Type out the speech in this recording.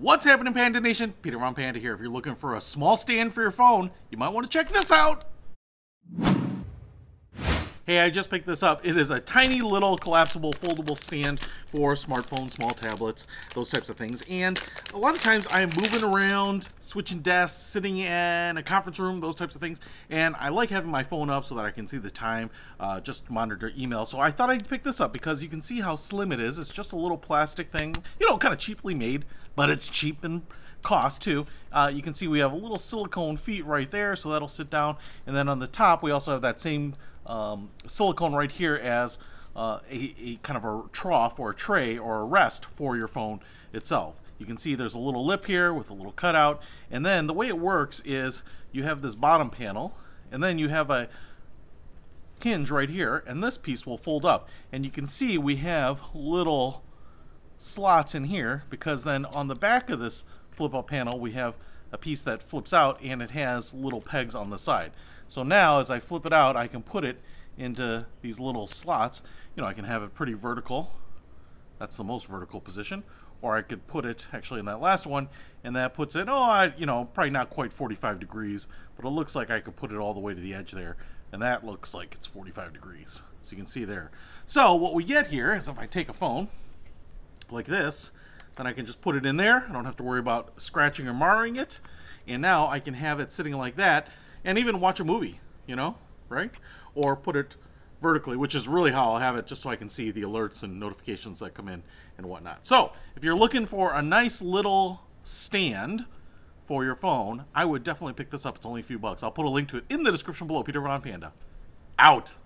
What's happening, Panda Nation? Peter Von Panda here. If you're looking for a small stand for your phone, you might want to check this out. Hey, I just picked this up. It is a tiny little collapsible foldable stand for smartphones, small tablets, those types of things. And a lot of times I am moving around, switching desks, sitting in a conference room, those types of things. And I like having my phone up so that I can see the time, just monitor email. So I thought I'd pick this up because you can see how slim it is. It's just a little plastic thing, you know, kind of cheaply made, but it's cheap and cost too. You can see we have a little silicone feet right there, so that'll sit down. And then on the top, we also have that same silicone right here as a kind of a trough or a tray or a rest for your phone itself. You can see there's a little lip here with a little cutout, and then the way it works is you have this bottom panel, and then you have a hinge right here, and this piece will fold up, and you can see we have little slots in here because then on the back of this flip up panel we have a piece that flips out and it has little pegs on the side. So now as I flip it out, I can put it into these little slots. You know, I can have it pretty vertical. That's the most vertical position. Or I could put it actually in that last one, and that puts it, you know, probably not quite 45 degrees, but it looks like I could put it all the way to the edge there. And that looks like it's 45 degrees. So you can see there. So what we get here is if I take a phone like this, then I can just put it in there. I don't have to worry about scratching or marring it. And now I can have it sitting like that and even watch a movie, you know, right? Or put it vertically, which is really how I'll have it, just so I can see the alerts and notifications that come in and whatnot. So if you're looking for a nice little stand for your phone, I would definitely pick this up. It's only a few bucks. I'll put a link to it in the description below. Peter Von Panda, out.